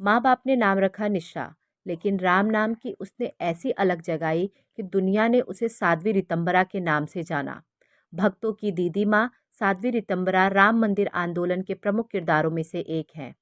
माँ बाप ने नाम रखा निशा, लेकिन राम नाम की उसने ऐसी अलग जगाई कि दुनिया ने उसे साध्वी रितंबरा के नाम से जाना। भक्तों की दीदी माँ साध्वी रितंबरा राम मंदिर आंदोलन के प्रमुख किरदारों में से एक हैं।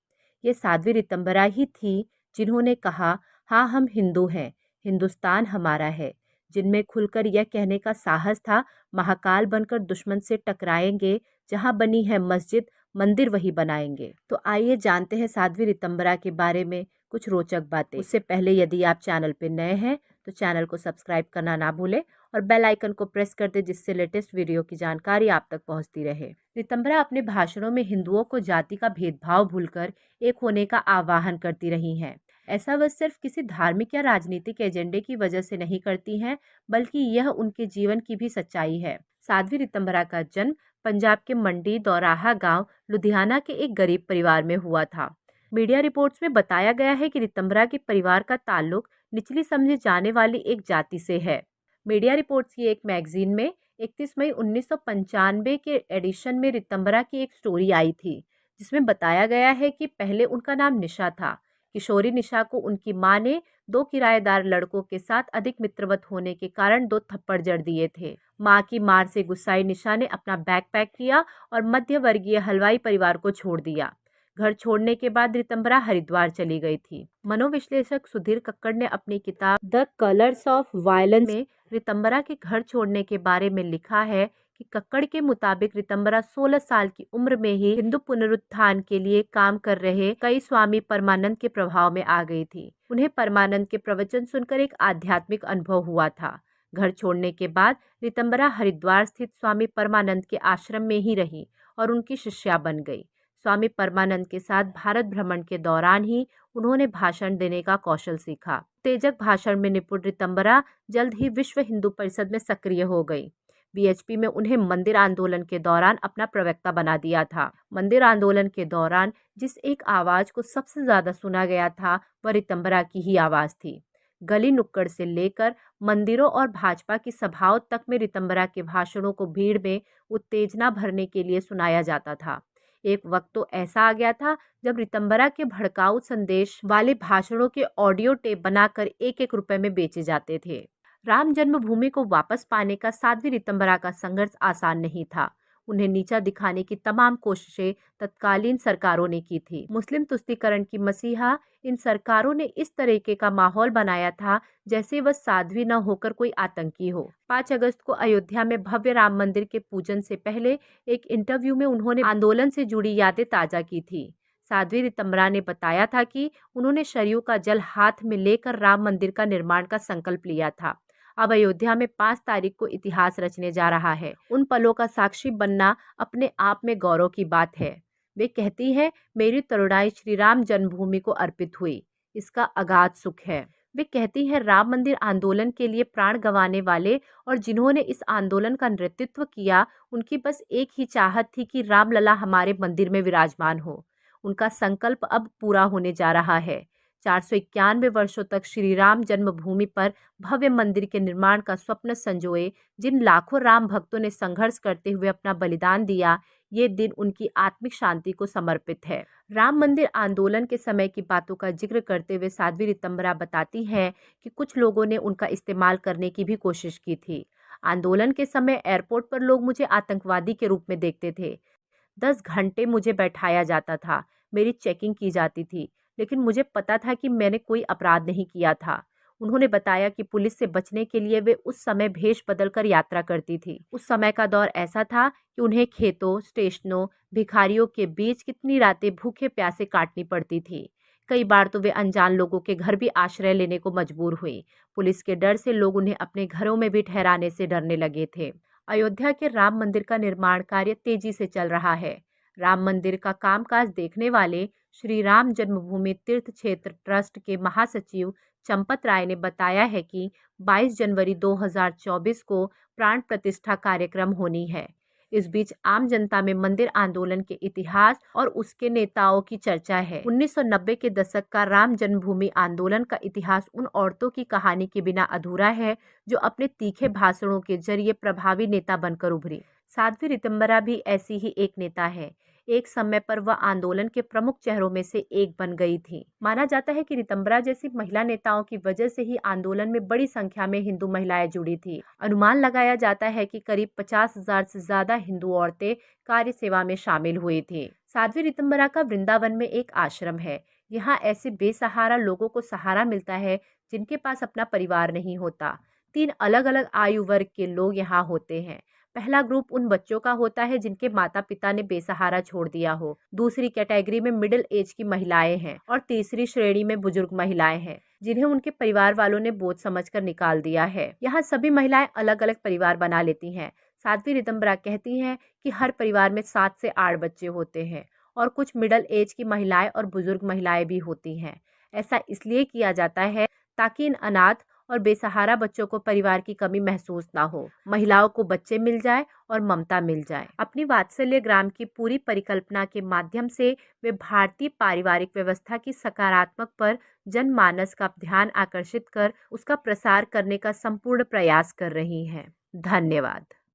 ये साध्वी रितंबरा ही थी जिन्होंने कहा, हाँ हम हिंदू हैं, हिंदुस्तान हमारा है। जिनमें खुलकर यह कहने का साहस था, महाकाल बनकर दुश्मन से टकराएंगे, जहाँ बनी है मस्जिद मंदिर वही बनाएंगे। तो आइए जानते हैं साध्वी रितंबरा के बारे में कुछ रोचक बातें। उससे पहले यदि आप चैनल पे नए हैं तो चैनल को सब्सक्राइब करना ना भूलें और बेल आइकन को प्रेस कर दें, जिससे लेटेस्ट वीडियो की जानकारी आप तक पहुंचती रहे। रितंबरा अपने भाषणों में हिंदुओं को जाति का भेदभाव भूलकर एक होने का आह्वान करती रही हैं। ऐसा वह सिर्फ किसी धार्मिक या राजनीतिक एजेंडे की वजह से नहीं करती हैं, बल्कि यह उनके जीवन की भी सच्चाई है। साध्वी रितंबरा का जन्म पंजाब के मंडी दौराहा गांव लुधियाना के एक गरीब परिवार में हुआ था। मीडिया रिपोर्ट्स में बताया गया है कि रितंबरा के परिवार का ताल्लुक निचली समझी जाने वाली एक जाति से है। मीडिया रिपोर्ट्स की एक मैगजीन में 31 मई 1995 के एडिशन में रितंबरा की एक स्टोरी आई थी, जिसमें बताया गया है कि पहले उनका नाम निशा था। किशोरी निशा को उनकी मां ने दो किराएदार लड़कों के साथ अधिक मित्रवत होने के कारण दो थप्पड़ जड़ दिए थे। मां की मार से गुस्साई निशा ने अपना बैग पैक किया और मध्य वर्गीय हलवाई परिवार को छोड़ दिया। घर छोड़ने के बाद रितंबरा हरिद्वार चली गई थी। मनोविश्लेषक सुधीर कक्कड़ ने अपनी किताब द कलर्स ऑफ वायलेंस में रितंबरा के घर छोड़ने के बारे में लिखा है कि कक्कड़ के मुताबिक रितंबरा 16 साल की उम्र में ही हिंदू पुनरुत्थान के लिए काम कर रहे कई स्वामी परमानंद के प्रभाव में आ गई थी। उन्हें परमानंद के प्रवचन सुनकर एक आध्यात्मिक अनुभव हुआ था। घर छोड़ने के बाद रितंबरा हरिद्वार स्थित स्वामी परमानंद के आश्रम में ही रही और उनकी शिष्या बन गई। स्वामी परमानंद के साथ भारत भ्रमण के दौरान ही उन्होंने भाषण देने का कौशल सीखा। तेजक भाषण में निपुण रितंबरा जल्द ही विश्व हिंदू परिषद में सक्रिय हो गई। बीएचपी में उन्हें मंदिर आंदोलन के दौरान अपना प्रवक्ता बना दिया था। मंदिर आंदोलन के दौरान जिस एक आवाज को सबसे ज्यादा सुना गया था, वह रितंबरा की ही आवाज थी। गली नुक्कड़ से लेकर मंदिरों और भाजपा की सभाओं तक में रितंबरा के भाषणों को भीड़ में उत्तेजना भरने के लिए सुनाया जाता था। एक वक्त तो ऐसा आ गया था जब रितंबरा के भड़काऊ संदेश वाले भाषणों के ऑडियो टेप बनाकर एक एक रुपए में बेचे जाते थे। राम जन्मभूमि को वापस पाने का साध्वी रितंबरा का संघर्ष आसान नहीं था। उन्हें नीचा दिखाने की तमाम कोशिशें तत्कालीन सरकारों ने की थी। मुस्लिम तुष्टीकरण की मसीहा इन सरकारों ने इस तरीके का माहौल बनाया था जैसे वह साध्वी न होकर कोई आतंकी हो। 5 अगस्त को अयोध्या में भव्य राम मंदिर के पूजन से पहले एक इंटरव्यू में उन्होंने आंदोलन से जुड़ी यादें ताजा की थी। साध्वी रितंबरा ने बताया था कि उन्होंने सरयू का जल हाथ में लेकर राम मंदिर का निर्माण का संकल्प लिया था। अब अयोध्या में 5 तारीख को इतिहास रचने जा रहा है। उन पलों का साक्षी बनना अपने आप में गौरव की बात है। वे कहती हैं, मेरी तरुणाई श्री राम जन्मभूमि को अर्पित हुई, इसका अगाध सुख है। वे कहती हैं, राम मंदिर आंदोलन के लिए प्राण गंवाने वाले और जिन्होंने इस आंदोलन का नेतृत्व किया, उनकी बस एक ही चाहत थी कि रामलला हमारे मंदिर में विराजमान हो। उनका संकल्प अब पूरा होने जा रहा है। 491 वर्षों तक श्री राम जन्मभूमि पर भव्य मंदिर के निर्माण का स्वप्न संजोए जिन लाखों राम भक्तों ने संघर्ष करते हुए अपना बलिदान दिया, ये दिन उनकी आत्मिक शांति को समर्पित है। राम मंदिर आंदोलन के समय की बातों का जिक्र करते हुए साध्वी रितंबरा बताती हैं कि कुछ लोगों ने उनका इस्तेमाल करने की भी कोशिश की थी। आंदोलन के समय एयरपोर्ट पर लोग मुझे आतंकवादी के रूप में देखते थे। 10 घंटे मुझे बैठाया जाता था, मेरी चेकिंग की जाती थी, लेकिन मुझे पता था कि मैंने कोई अपराध नहीं किया था। उन्होंने बताया कि पुलिस से बचने के लिए वे उस समय भेष बदलकर यात्रा करती थी। उस समय का दौर ऐसा था कि उन्हें खेतों, स्टेशनों, भिखारियों के बीच कितनी रातें भूखे प्यासे काटनी पड़ती थी। कई बार तो वे अनजान लोगों के घर भी आश्रय लेने को मजबूर हुई। पुलिस के डर से लोग उन्हें अपने घरों में भी ठहराने से डरने लगे थे। अयोध्या के राम मंदिर का निर्माण कार्य तेजी से चल रहा है। राम मंदिर का कामकाज देखने वाले श्री राम जन्मभूमि तीर्थ क्षेत्र ट्रस्ट के महासचिव चंपत राय ने बताया है कि 22 जनवरी 2024 को प्राण प्रतिष्ठा कार्यक्रम होनी है। इस बीच आम जनता में मंदिर आंदोलन के इतिहास और उसके नेताओं की चर्चा है। 1990 के दशक का राम जन्मभूमि आंदोलन का इतिहास उन औरतों की कहानी के बिना अधूरा है जो अपने तीखे भाषणों के जरिए प्रभावी नेता बनकर उभरी। साध्वी रितंबरा भी ऐसी ही एक नेता है, एक समय पर वह आंदोलन के प्रमुख चेहरों में से एक बन गई थी। माना जाता है कि रितंबरा जैसी महिला नेताओं की वजह से ही आंदोलन में बड़ी संख्या में हिंदू महिलाएं जुड़ी थी। अनुमान लगाया जाता है कि करीब 50,000 से ज्यादा हिंदू औरतें कार्य सेवा में शामिल हुई थी। साध्वी रितंबरा का वृंदावन में एक आश्रम है। यहाँ ऐसे बेसहारा लोगों को सहारा मिलता है जिनके पास अपना परिवार नहीं होता। 3 अलग अलग आयु वर्ग के लोग यहाँ होते हैं। पहला ग्रुप उन बच्चों का होता है जिनके माता पिता ने बेसहारा छोड़ दिया हो। दूसरी कैटेगरी में मिडिल एज की महिलाएं हैं और तीसरी श्रेणी में बुजुर्ग महिलाएं हैं जिन्हें उनके परिवार वालों ने बोझ समझकर निकाल दिया है। यहाँ सभी महिलाएं अलग अलग परिवार बना लेती हैं। साध्वी रितंबरा कहती हैं कि हर परिवार में 7 से 8 बच्चे होते हैं और कुछ मिडिल एज की महिलाएं और बुजुर्ग महिलाएं भी होती हैं। ऐसा इसलिए किया जाता है ताकि इन अनाथ और बेसहारा बच्चों को परिवार की कमी महसूस ना हो, महिलाओं को बच्चे मिल जाए और ममता मिल जाए। अपनी वात्सल्य ग्राम की पूरी परिकल्पना के माध्यम से वे भारतीय पारिवारिक व्यवस्था की सकारात्मक पर जनमानस का ध्यान आकर्षित कर उसका प्रसार करने का संपूर्ण प्रयास कर रही हैं। धन्यवाद।